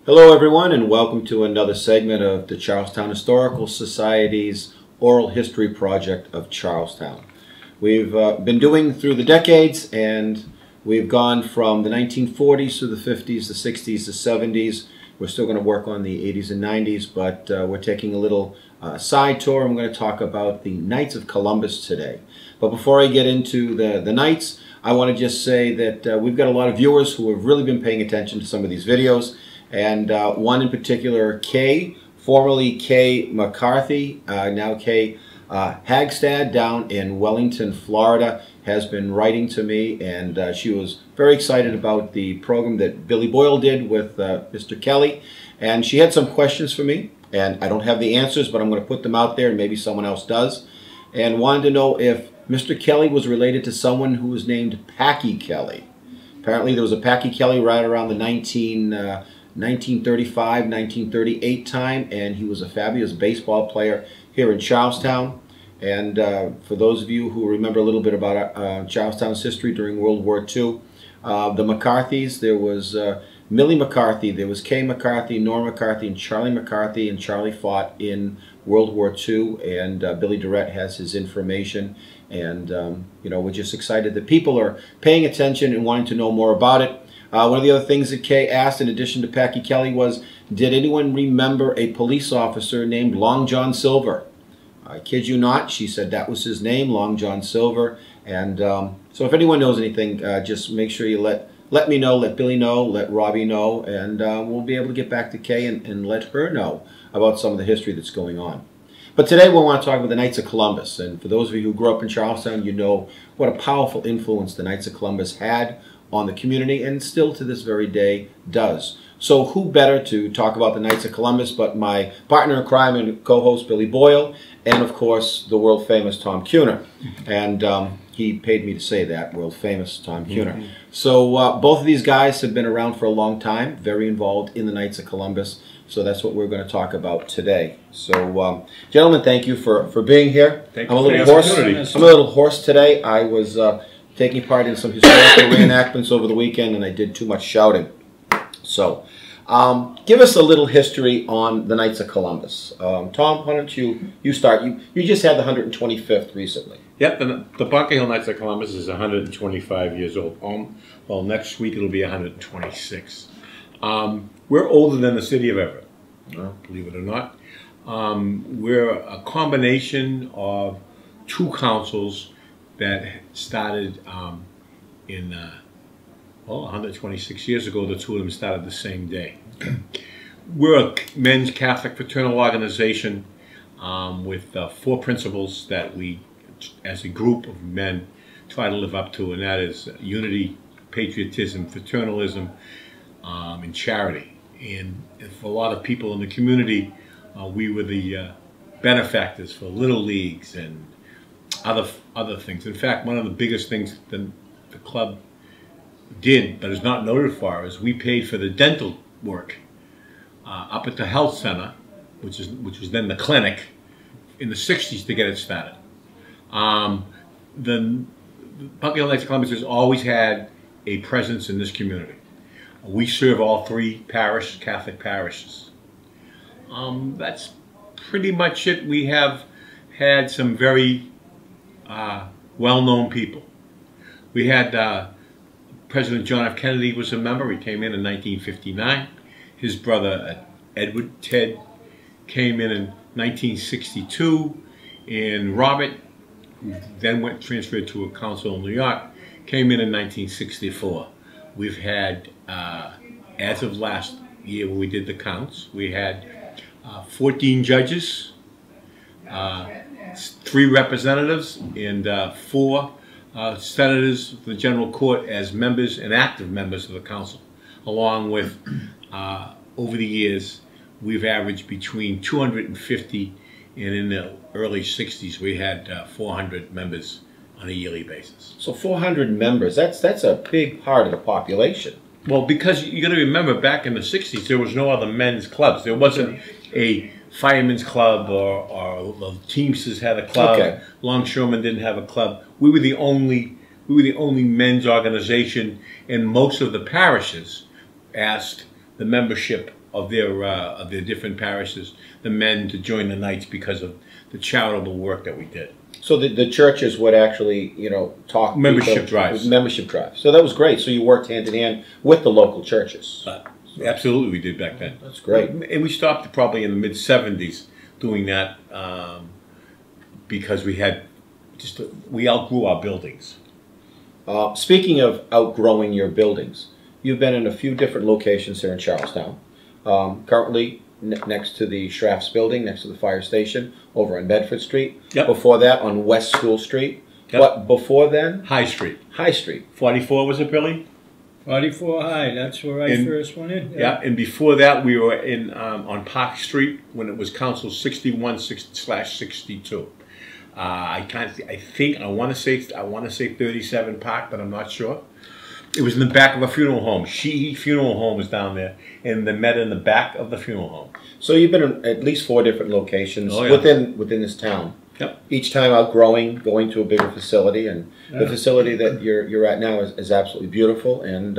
Hello everyone, and welcome to another segment of the Charlestown Historical Society's Oral History Project of Charlestown. We've been doing through the decades, and we've gone from the 1940s to the 50s, the 60s, the 70s. We're still going to work on the 80s and 90s, but we're taking a little side tour. I'm going to talk about the Knights of Columbus today. But before I get into the Knights, I want to just say that we've got a lot of viewers who have really been paying attention to some of these videos. And one in particular, Kay, formerly Kay McCarthy, now Kay Hagstad down in Wellington, Florida, has been writing to me, and she was very excited about the program that Billy Boyle did with Mr. Kelly. And she had some questions for me, and I don't have the answers, but I'm going to put them out there, and maybe someone else does. And wanted to know if Mr. Kelly was related to someone who was named Packy Kelly. Apparently there was a Packy Kelly right around the 1935, 1938 time, and he was a fabulous baseball player here in Charlestown. And for those of you who remember a little bit about Charlestown's history during World War II, the McCarthys, there was Millie McCarthy, there was Kay McCarthy, Norma McCarthy, and Charlie fought in World War II, and Billy Durrett has his information. And you know, we're just excited that people are paying attention and wanting to know more about it. One of the other things that Kay asked, in addition to Packy Kelly, was, did anyone remember a police officer named Long John Silver? I kid you not, she said that was his name, Long John Silver. And so if anyone knows anything, just make sure you let me know, let Billy know, let Robbie know, and we'll be able to get back to Kay and let her know about some of the history that's going on. But today we want to talk about the Knights of Columbus. And for those of you who grew up in Charlestown, you know what a powerful influence the Knights of Columbus had on the community, and still to this very day does. So who better to talk about the Knights of Columbus but my partner in crime and co-host Billy Boyle, and of course the world famous Tom Cunha. And he paid me to say that, world famous Tom Cunha. So both of these guys have been around for a long time, very involved in the Knights of Columbus. So that's what we're going to talk about today. So gentlemen, thank you for being here. Thank I'm you a little hoarse. I'm a little hoarse today. I was taking part in some historical reenactments over the weekend, and I did too much shouting. So give us a little history on the Knights of Columbus. Tom, why don't you start? You just had the 125th recently. Yep, the Bunker Hill Knights of Columbus is 125 years old. Well, next week it'll be 126. We're older than the city of Everett, believe it or not. We're a combination of two councils that started in, well, 126 years ago. The two of them started the same day. We're a men's Catholic fraternal organization with 4 principles that we, as a group of men, try to live up to, and that is unity, patriotism, fraternalism, and charity. And for a lot of people in the community, we were the benefactors for little leagues and other things. In fact, one of the biggest things the club did, but is not noted for, is we paid for the dental work up at the health center, which was then the clinic, in the 60s to get it started. The Bunker Hill Knights of Columbus has always had a presence in this community. We serve all 3 Catholic parishes. That's pretty much it. We have had some very well-known people. We had President John F. Kennedy was a member. He came in 1959. His brother Edward Ted came in 1962, and Robert, who then transferred to a council in New York, came in 1964. We've had, as of last year when we did the counts, we had 14 judges, 3 representatives, and 4 senators of the General Court as members and active members of the council. Along with, over the years, we've averaged between 250, and in the early 60s we had 400 members on a yearly basis. So 400 members, that's a big part of the population. Well, because you got to remember, back in the 60s, there was no other men's clubs. There wasn't a firemen's club, or the Teamsters had a club. Okay. Longshoremen didn't have a club. We were the only men's organization, and most of the parishes asked the membership of their different parishes, the men to join the Knights because of the charitable work that we did. So the churches would actually, talk Membership drives. Membership drives. So that was great. So you worked hand in hand with the local churches. Absolutely, we did back then. That's great. And we stopped probably in the mid-'70s doing that because we outgrew our buildings. Speaking of outgrowing your buildings, you've been in a few different locations here in Charlestown. Currently, next to the Shraff's building, next to the fire station, over on Bedford Street. Yep. Before that, on West School Street. Yep. What before then? High Street. High Street. 44 was it, Billy? 44 High, that's where I first went in. Yeah, and before that we were in on Park Street when it was Council 61/62. I want to say 37 Park, but I'm not sure. It was in the back of a funeral home. Sheehy Funeral Home was down there, and they met in the back of the funeral home. So you've been in at least 4 different locations within this town. Yep. Each time outgrowing, going to a bigger facility, and the facility that you're at now is absolutely beautiful, and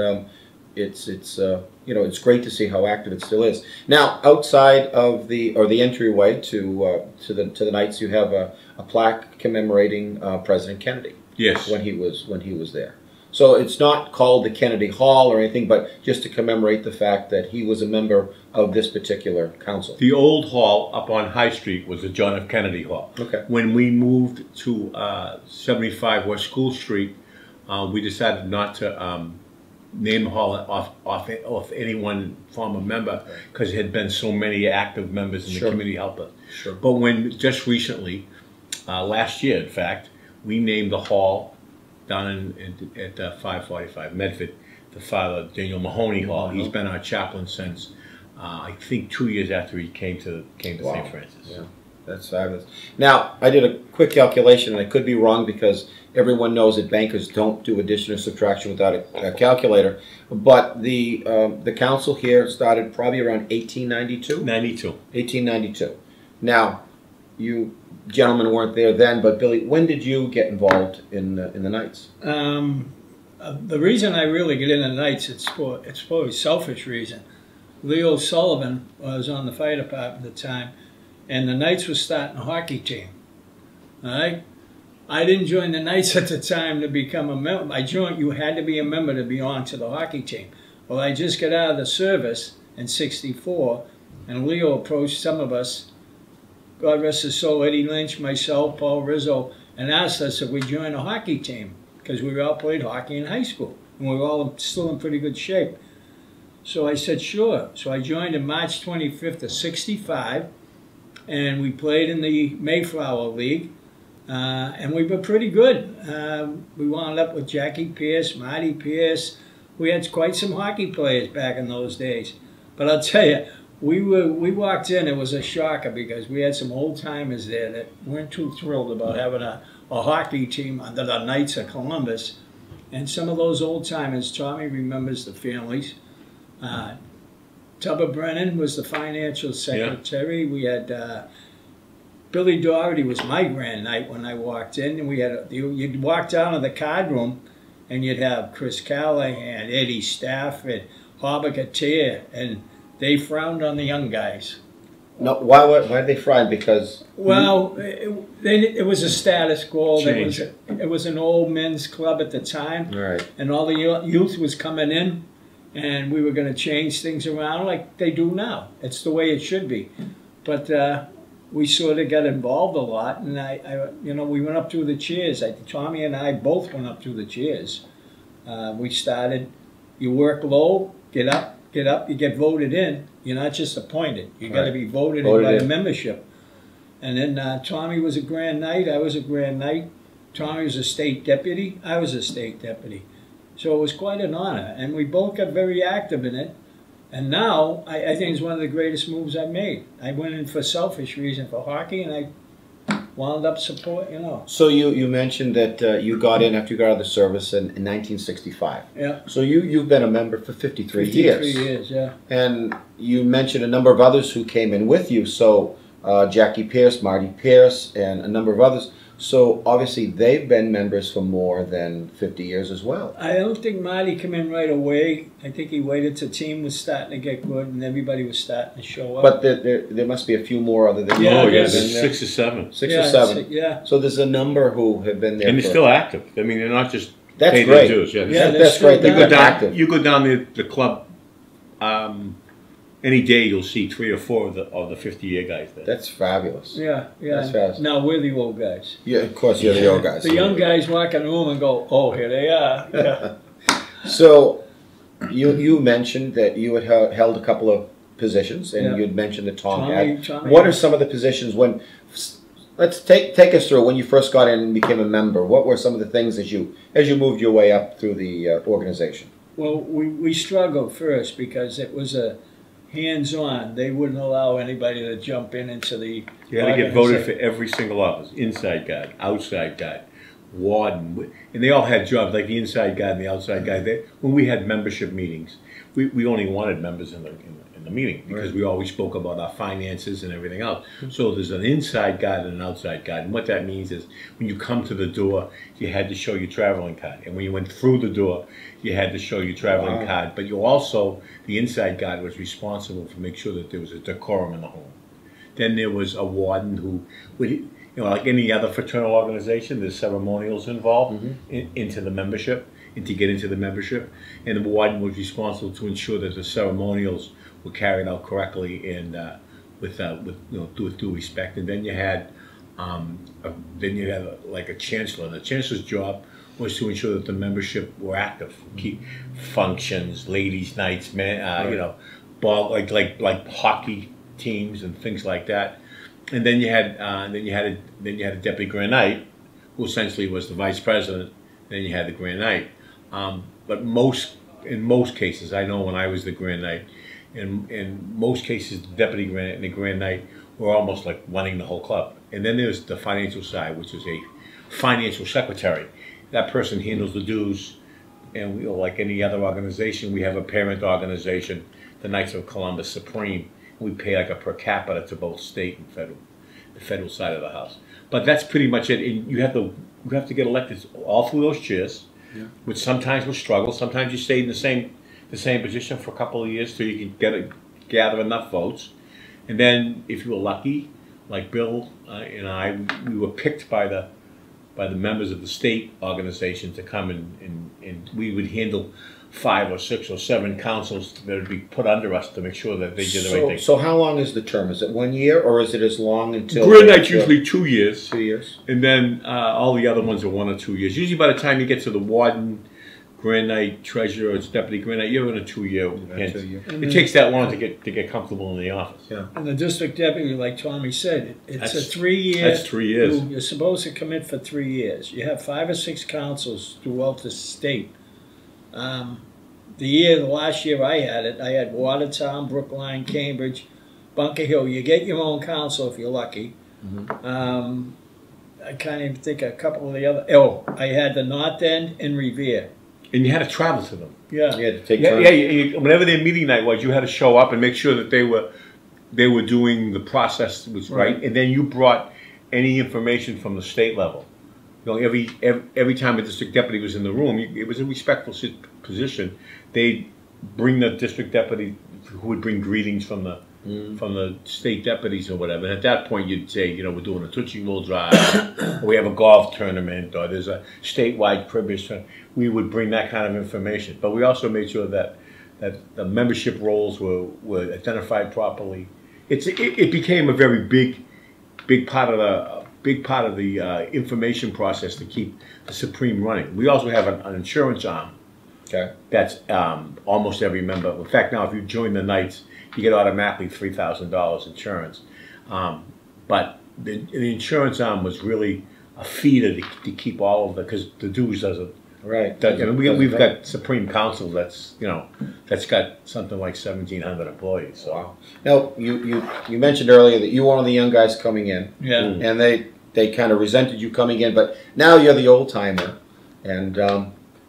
it's great to see how active it still is. Now, outside of the entryway to the Knights, you have a plaque commemorating President Kennedy. Yes. When he was there. So it's not called the Kennedy Hall or anything, but just to commemorate the fact that he was a member of this particular council. The old hall up on High Street was the John F. Kennedy Hall. Okay. When we moved to 75 West School Street, we decided not to name the hall off any one former member because there had been so many active members in the community help us. Sure. But when just recently, last year in fact, we named the hall down at 545 Medford, the Father Daniel Mahoney Hall. He's been our chaplain since I think 2 years after he came to St. Francis. Yeah, that's fabulous. Now, I did a quick calculation, and I could be wrong because everyone knows that bankers don't do addition or subtraction without a calculator. But the council here started probably around 1892. 1892. Now, you gentlemen weren't there then, but Billy, when did you get involved in the Knights? The reason I really get into the Knights, it's probably a selfish reason. Leo Sullivan was on the fire department at the time, and the Knights was starting a hockey team. All right? I didn't join the Knights at the time to become a member. You had to be a member to belong to the hockey team. Well, I just got out of the service in '64, and Leo approached some of us, God rest his soul, Eddie Lynch, myself, Paul Rizzo, and asked us if we join a hockey team because we all played hockey in high school and we were all still in pretty good shape. So I said, sure. So I joined in March 25th of '65, and we played in the Mayflower League, and we were pretty good. We wound up with Jackie Pierce, Marty Pierce. We had quite some hockey players back in those days. But I'll tell you, we walked in, it was a shocker because we had some old-timers there that weren't too thrilled about having a hockey team under the Knights of Columbus. And some of those old-timers, Tommy remembers the families. Tubba Brennan was the financial secretary. Yeah. We had Billy Doherty was my grand knight when I walked in. And we had you'd walk down to the card room and you'd have Chris Callahan, Eddie Stafford, Hobber Katir, and they frowned on the young guys. No, why did they frown? Because well, it was a status quo. It was an old men's club at the time, right. And all the youth was coming in, and we were going to change things around like they do now. It's the way it should be. But we sort of got involved a lot, and we went up through the chairs. Tommy and I both went up through the chairs. We started. You work low, get up. You get voted in. You're not just appointed. You got to be voted in by the membership. And then Tommy was a Grand Knight. I was a Grand Knight. Tommy was a state deputy. I was a state deputy. So it was quite an honor. And we both got very active in it. And now I think it's one of the greatest moves I've made. I went in for selfish reason for hockey, and I wound up support. So you mentioned that you got in after you got out of the service in 1965. Yeah. So you've been a member for 53 years. 53 years, yeah. And you mentioned a number of others who came in with you. So Jackie Pierce, Marty Pierce, and a number of others. So obviously they've been members for more than 50 years as well. I don't think Marty came in right away. I think he waited till the team was starting to get good and everybody was starting to show up. But there must be a few more other than Yeah, Oh, you. yeah, there's- there's 6 or 7. Six yeah, or seven. Yeah. So there's a number who have been there. And they're still active. I mean, they're not just That's paying great. their dues. Yeah, Yeah, they're That's still great. They're down. good active. You go down the club, any day you'll see 3 or 4 of the 50-year guys there. That's fabulous. Yeah, yeah. That's fast. Now we're the old guys. Yeah, of course you're the old guys. The young guys walk in the room and go, "Oh, here they are." Yeah. So you mentioned that you had held a couple of positions, and Yeah. you'd mentioned that Tom Tommy- had. Tommy- What are some of the positions when? Let's take us through when you first got in and became a member. What were some of the things as you moved your way up through the organization? Well, we struggled first because it was a hands-on. They wouldn't allow anybody to jump into the. You had to get voted for every single office. Inside guard, outside guard, warden. And they all had jobs, like the inside guard and the outside guard. When we had membership meetings, we only wanted members in the meeting because we always spoke about our finances and everything else. So there's an inside guard and an outside guard. And what that means is when you come to the door, you had to show your traveling card. And when you went through the door, you had to show your traveling card. But you also, the inside guard was responsible for make sure that there was a decorum in the home. Then there was a warden who would, like any other fraternal organization, there's ceremonials involved into the membership, and to get into the membership. And the warden was responsible to ensure that the ceremonials were carried out correctly and with due respect. And then you had like a chancellor. And the chancellor's job was to ensure that the membership were active, keep functions, ladies' nights, ball like hockey teams and things like that. And then you had a deputy grand knight, who essentially was the vice president. Then you had the grand knight. But in most cases, I know when I was the grand knight, in most cases, the deputy grand knight and the grand knight were almost like running the whole club. And then there's the financial side, which is a financial secretary. That person handles the dues, and like any other organization, we have a parent organization, the Knights of Columbus Supreme. We pay like a per capita to both state and federal, the federal side of the house. But that's pretty much it. And you have to get elected all through those chairs, which sometimes will struggle. Sometimes you stay in the same position for a couple of years till you can gather enough votes. And then if you were lucky, like Bill and I, we were picked by the members of the state organization to come and we would handle 5 or 6 or 7 councils that would be put under us to make sure that they did the right thing. So how long is the term? Is it 1 year, or is it as long until? Grand Night's usually 2 years. 2 years. And then all the other ones are 1 or 2 years. Usually by the time you get to the warden, grand knight, treasurer, or deputy grand knight, you're in a 2-year. It takes that long to get comfortable in the office. Yeah. And the district deputy, like Tommy said, it's a 3-year. That's 3 years. You're supposed to commit for 3 years. You have 5 or 6 councils throughout the state. The last year I had Watertown, Brookline, Cambridge, Bunker Hill. You get your own council if you're lucky. I can't even think of a couple of the other. Oh, I had the North End and Revere. And you had to travel to them. Yeah. You had to take Yeah, time. whenever their meeting night was, you had to show up and make sure that they were doing the process was right. And then you brought any information from the state level. Every time a district deputy was in the room, it was a respectful position. They'd bring the district deputy who would bring greetings from the state deputies or whatever. And at that point, you'd say, we're doing a Tootsie Roll drive, or we have a golf tournament, or there's a statewide cribbage tournament. We would bring that kind of information. But we also made sure that the membership roles were identified properly. It became a very big part of the information process to keep the Supreme running. We also have an insurance arm. Okay. That's almost every member. In fact, now if you join the Knights, you get automatically $3,000 insurance. But the insurance arm was really a feeder to keep all of because the dues doesn't. Right. We've got Supreme Council that's got something like 1,700 employees. So. Wow. Now you mentioned earlier that you were one of the young guys coming in. Yeah. And they kind of resented you coming in, but now you're the old timer. And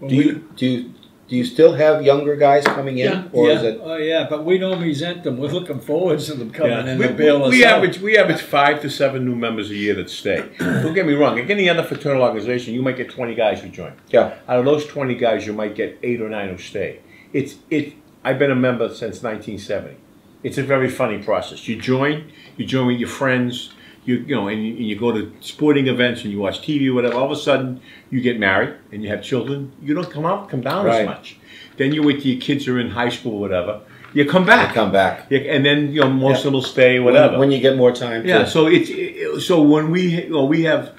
do Do you still have younger guys coming in? Yeah, Or yeah. is it? Oh yeah, but we don't resent them. We're looking forward to them coming in we, to bail us we out. average 5 to 7 new members a year that stay. Don't get me wrong. Like any other fraternal organization, you might get 20 guys who join. Yeah. Out of those 20 guys, you might get 8 or 9 who stay. I've been a member since 1970. It's a very funny process. You join with your friends. And you go to sporting events and you watch TV or whatever. All of a sudden, you get married and you have children. You don't come down Right. as much. Then you wait till your kids are in high school or whatever. You come back. They come back. And then most of them will stay, whatever. When you get more time. Yeah. To, So when we have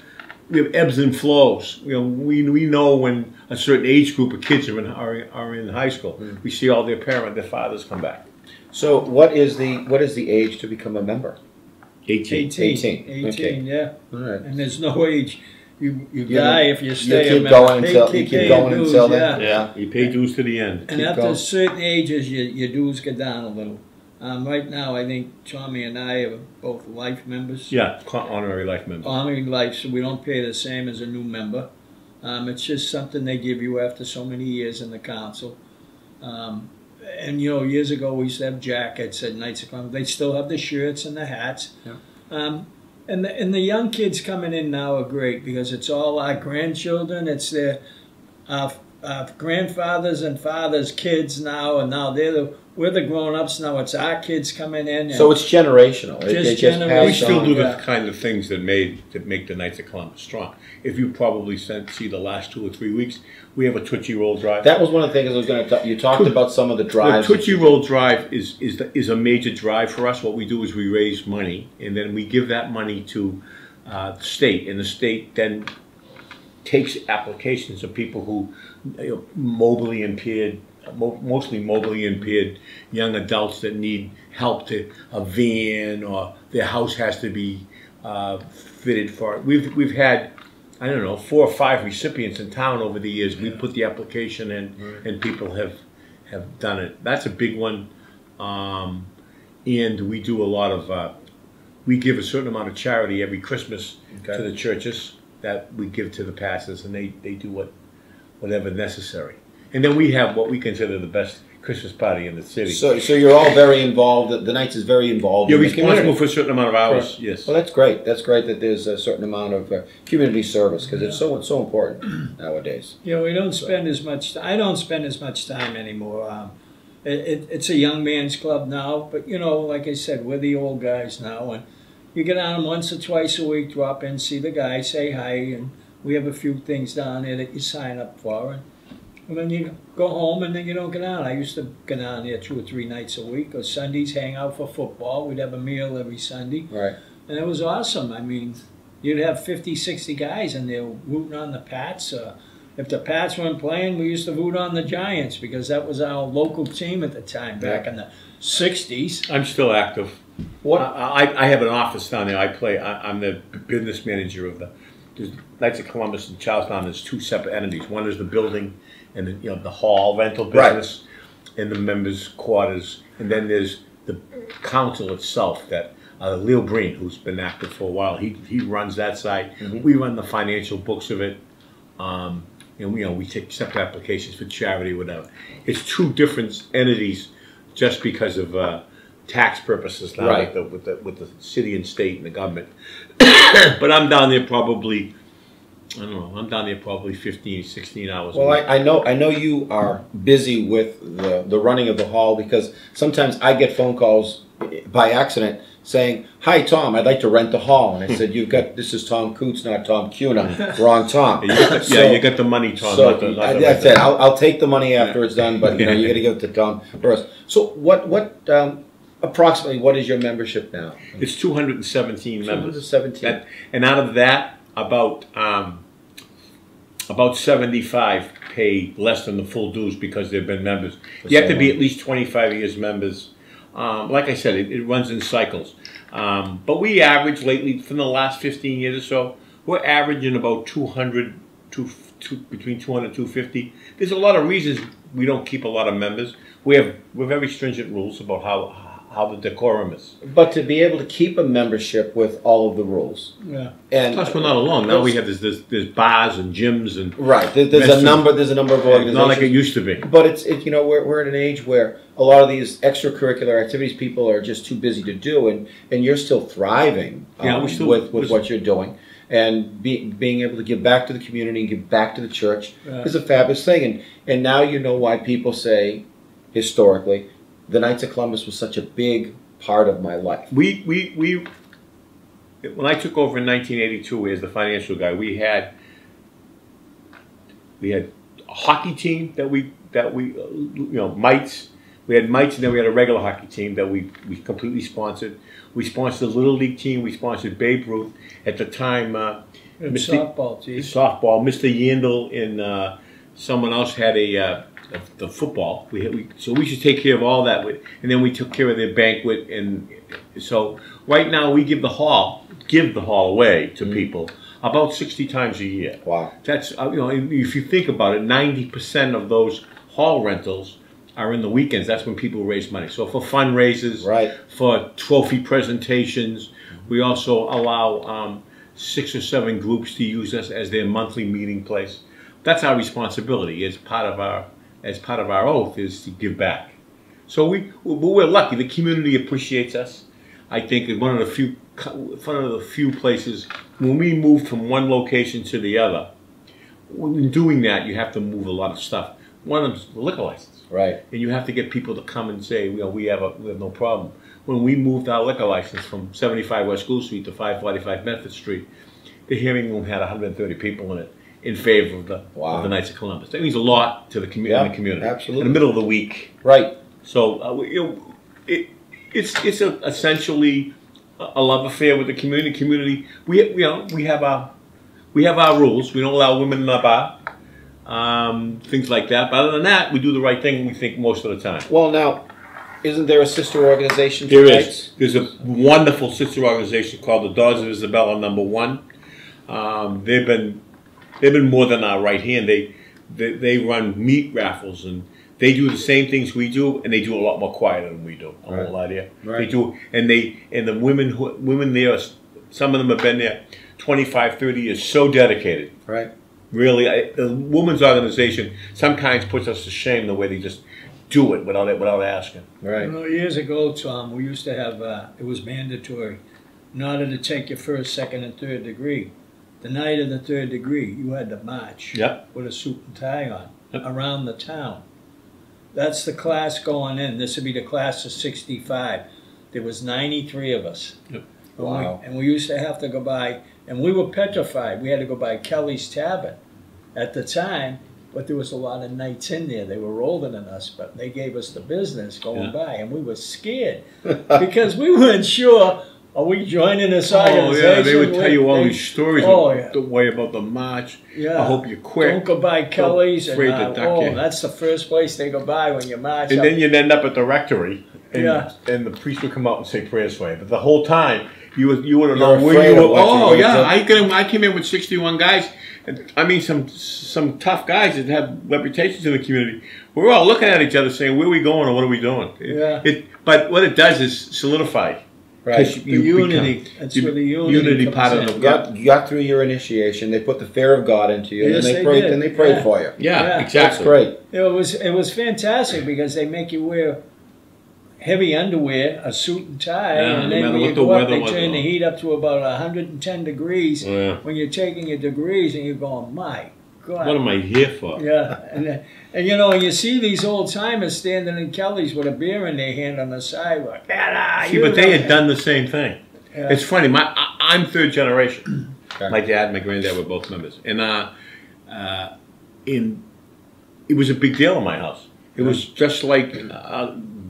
ebbs and flows. We know when a certain age group of kids are in high school. We see all their fathers come back. So what is the age to become a member? 18. 18, Okay. yeah. All right. And there's no age. You die if you stay You a keep member. going Pay until you keep going dues, until yeah. then. Yeah. You pay dues to the end. And Keep after going. certain ages, your dues go down a little. Right now, I think Tommy and I are both life members. Yeah, honorary life members. Honorary life, so we don't pay the same as a new member. It's just something they give you after so many years in the council. And years ago we used to have jackets at Knights of Columbus. They still have the shirts and the hats. Yeah. And the young kids coming in now are great because it's all our grandchildren. It's their grandfathers and fathers' kids now, and now we're the grown-ups now. It's our kids coming in. So it's generational. Just pass generational. We still on. do Yeah. the kind of things that make the Knights of Columbus strong. If you probably see the last 2 or 3 weeks, we have a Tootsie Roll Drive. That was one of the things I was going to talk. You talked about some of the The drives. Tootsie Roll Drive is a major drive for us. What we do is we raise money, and then we give that money to the state, and the state then takes applications of people who mostly mobily impaired young adults that need help to a van or their house has to be fitted for it. We've had 4 or 5 recipients in town over the years. We put the application in, and people have done it. That's a big one, and we do a lot of. We give a certain amount of charity every Christmas to the churches that we give to the pastors, and they do whatever necessary. And then we have what we consider the best Christmas party in the city. So you're all very involved. The Knights is very involved. You're in the responsible community. for a certain amount of hours. Right. Yes. Well, that's great. That's great that there's a certain amount of community service because it's so important nowadays. We don't spend as much. I don't spend as much time anymore. It's a young man's club now, but like I said, we're the old guys now, and you get on once or twice a week, drop in, see the guy, say hi, and we have a few things down there that you sign up for, and then you go home and then you don't get on. I used to get on there 2 or 3 nights a week, or Sundays hang out for football. We'd have a meal every Sunday, Right. and it was awesome. I mean, you'd have 50, 60 guys in there rooting on the Pats. If the Pats weren't playing, we used to root on the Giants because that was our local team at the time back in the 60s. I'm still active. What? I have an office down there. I'm the business manager of the Knights of Columbus and Charlestown. There's 2 separate entities. One is the building and the hall rental business and the members' quarters. And then there's the council itself that Leo Breen, who's been active for a while, he runs that side. We run the financial books of it. And we take separate applications for charity, whatever. It's 2 different entities just because of tax purposes now with the city and state and the government. But I'm down there probably, I don't know, I'm down there probably 15, 16 hours a Well, week. I know you are busy with the running of the hall because sometimes I get phone calls by accident saying, "Hi Tom, I'd like to rent the hall." And I said, "This is Tom Coots, not Tom Cunha. Wrong Tom." You got the money, Tom. So not the that's it. I'll take the money after it's done, but you got to give it to Tom first. So what approximately what is your membership now? It's 217 members. 217. And out of that, about 75 pay less than the full dues because they've been members. You have to be at least 25 years members. Like I said, it runs in cycles. But we average lately, from the last 15 years or so, we're averaging about 200, between 200 and 250. There's a lot of reasons we don't keep a lot of members. We're very stringent rules about how the decorum is. But to be able to keep a membership with all of the rules. Yeah. And Plus, we're not alone. Now we have there's bars and gyms and right. There's a number of organizations. Not like it used to be. But it's you know we're at an age where a lot of these extracurricular activities people are just too busy to do, and you're still thriving with what you're doing. And being able to give back to the community and give back to the church is a fabulous thing. And now you know why people say, historically, the Knights of Columbus was such a big part of my life. When I took over in 1982 as the financial guy, we had a hockey team that we mites. We had mites, and then we had a regular hockey team that we completely sponsored. We sponsored the Little League team. We sponsored Babe Ruth. At the time, softball team. Softball. Mr. Yandel and someone else had the football. So we should take care of all that. And then we took care of their banquet. And so right now we give the hall away to people about 60 times a year. Wow. That's if you think about it, 90% of those hall rentals are in the weekends. That's when people raise money. So for fundraisers, for trophy presentations, we also allow 6 or 7 groups to use us as their monthly meeting place. That's our responsibility as part of our oath is to give back. So we're lucky. The community appreciates us. I think one of the few places when we moved from one location to the other. In doing that, you have to move a lot of stuff. One of them is the liquor license. Right. And you have to get people to come and say, we have no problem. When we moved our liquor license from 75 West School Street to 545 Medford Street, the hearing room had 130 people in it in favor of the Knights of Columbus. That means a lot to the community. Absolutely. In the middle of the week. Right. So it's essentially a love affair with the community. We have our rules. We don't allow women in our bar. Things like that. But other than that, we do the right thing, we think, most of the time. Well, now, isn't there a sister organization? There is. There's a wonderful sister organization called the Daughters of Isabella #1. They've been more than our right hand. They run meat raffles, and they do the same things we do, and they do a lot more quieter than we do. I won't lie to you. Right. They do, and the women there, some of them have been there 25, 30 years, so dedicated. Right. Really, the women's organization sometimes puts us to shame the way they just do it without asking. Right. You know, years ago, Tom, we used to have, it was mandatory in order to take your first, second, and third degree. The night of the third degree, you had to march with a suit and tie on around the town. That's the class going in. This would be the class of 65. There was 93 of us. Yep. Wow. And we used to have to go by, and we were petrified. We had to go by Kelly's Tavern at the time, but there was a lot of knights in there. They were older than us, but they gave us the business going by, and we were scared because we weren't sure, are we joining this organization? Oh, yeah, they would tell you all these stories. Don't worry about the march. Yeah. I hope you're quick. Don't go by Kelly's. Afraid to duck you. That's the first place they go by when you march. And then you'd end up at the rectory, and the priest would come out and say prayers for you. But the whole time, you would have known where you were. Oh, yeah, I came in with 61 guys. I mean, some tough guys that have reputations in the community. We're all looking at each other saying, where are we going or what are we doing? But what it does is solidify. Right. The unity. That's where the unity part comes of in. You got through your initiation. They put the fear of God into you, Yes, and they did. prayed for you. Yeah, exactly. That's great. It was fantastic because they make you wear heavy underwear, a suit and tie, and then when you go up, they turn the heat up to about 110 degrees when you're taking your degrees, and you're going, my God. What am I here for? Yeah, and you know, you see these old timers standing in Kelly's with a beer in their hand on the sidewalk. See, but they had done the same thing. Yeah. It's funny. I'm third generation. Okay. My dad and my granddad were both members, and it was a big deal in my house. It was just like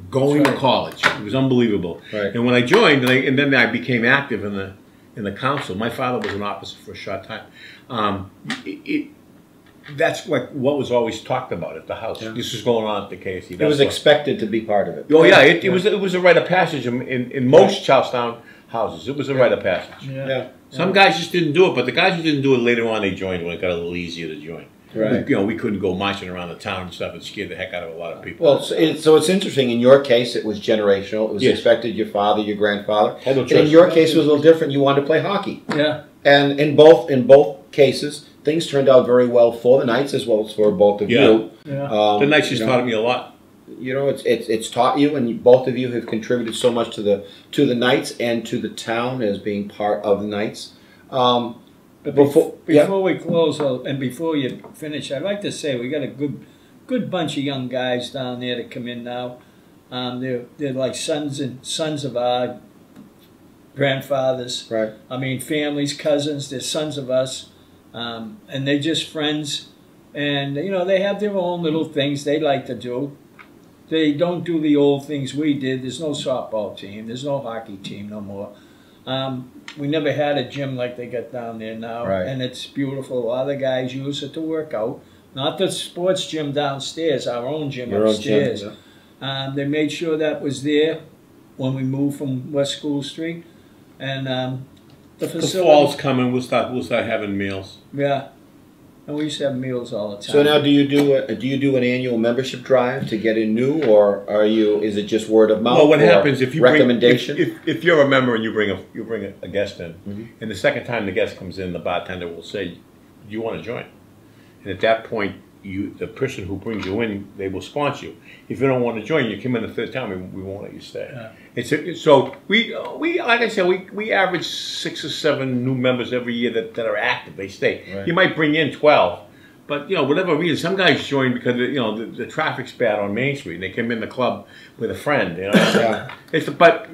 going to college. It was unbelievable. Right. And when I joined, and then I became active in the council. My father was an officer for a short time. That's like what was always talked about at the house. Yeah. This was going on at the KSC. It was expected to be part of it. Oh yeah, it was a rite of passage in most Charlestown houses. It was a rite of passage. Yeah. Some guys just didn't do it, but the guys who didn't do it later on, they joined when it got a little easier to join. Right. We couldn't go marching around the town and stuff. It scared the heck out of a lot of people. Well, so it's interesting. In your case, it was generational. It was Yes. expected. Your father, your grandfather. Had no And choice. in your case, it was a little different. You wanted to play hockey, Yeah. and in both cases, things turned out very well for the Knights as well as for both of Yeah. you. Yeah. The Knights just you know, taught me a lot. it's taught you, and both of you have contributed so much to the Knights and to the town as being part of the Knights. But Before- before we close, and before you finish, I'd like to say we got a good bunch of young guys down there that come in now. They're like sons of our grandfathers. Right. I mean, families, cousins. They're sons of us, and they're just friends. And they have their own little things they like to do. They don't do the old things we did. There's no softball team. There's no hockey team no more. We never had a gym like they got down there now, Right. and it's beautiful. A lot of the guys use it to work out. Not the sports gym downstairs, our own gym Your own gym, upstairs. They made sure that was there when we moved from West School Street, and the The facility. fall's coming. We'll start having meals. Yeah, and we used to have meals all the time. So now, do you do an annual membership drive to get in new, or is it just word of mouth? Well, what or happens if you recommendation? if you're a member and you bring a guest in, Mhm. and the second time the guest comes in, the bartender will say, "Do you want to join?" And at that point, the person who brings you in, they will sponsor you. If you don't want to join, you come in the third time, we won't let you stay. Yeah. So we like I said, we average 6 or 7 new members every year that are active. They stay. Right. You might bring in 12. But whatever reason, some guys join because the traffic's bad on Main Street, and they come in the club with a friend. Yeah. But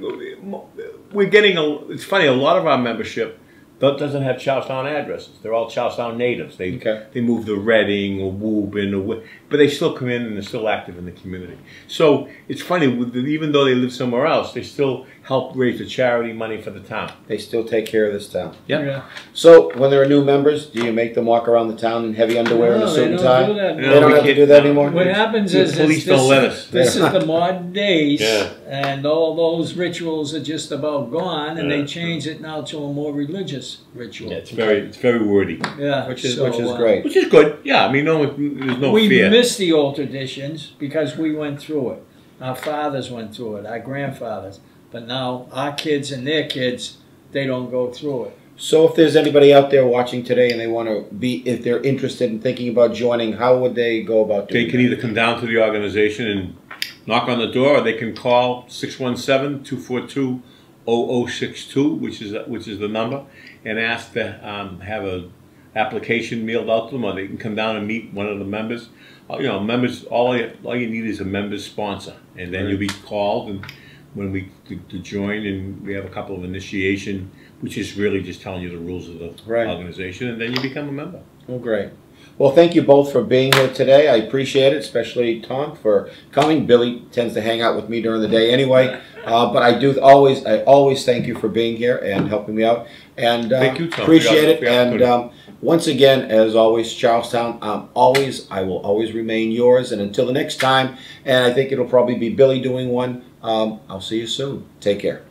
we're getting it's funny. A lot of our membership doesn't have Charlestown addresses. They're all Charlestown natives. They move to Reading or Woburn, but they still come in and they're still active in the community. So it's funny, even though they live somewhere else, they still help raise the charity money for the town. They still take care of this town. Yep. Yeah. So when there are new members, do you make them walk around the town in heavy underwear and a No, suit they and don't tie? do that. They don't have to do that anymore? What happens The is police this, don't let us. This is the modern days, Yeah. and all those rituals are just about gone, and Yeah. they change it now to a more religious ritual. Yeah, it's very wordy, Yeah, Which is so, great. which is good. Yeah, I mean, there's no we fear. miss the old traditions because we went through it. Our fathers went through it, our grandfathers. But now our kids and their kids, they don't go through it. So if there's anybody out there watching today and they want to if they're interested in thinking about joining, how would they go about doing They can either come down to the organization and knock on the door, or they can call 617-242-0062, which is the number, and ask to have a application mailed out to them, or they can come down and meet one of the members. Members. All you need is a member's sponsor, and then you'll be called and when to join, and we have a couple of initiation, which is really just telling you the rules of the organization, and then you become a member. Oh, great. Well, thank you both for being here today. I appreciate it, especially Tom for coming. Billy tends to hang out with me during the day anyway, but I always thank you for being here and helping me out. And thank you, Tom. Appreciate it. And once again, as always, Charlestown, I will always remain yours. And until the next time, and I think it'll probably be Billy doing one. I'll see you soon. Take care.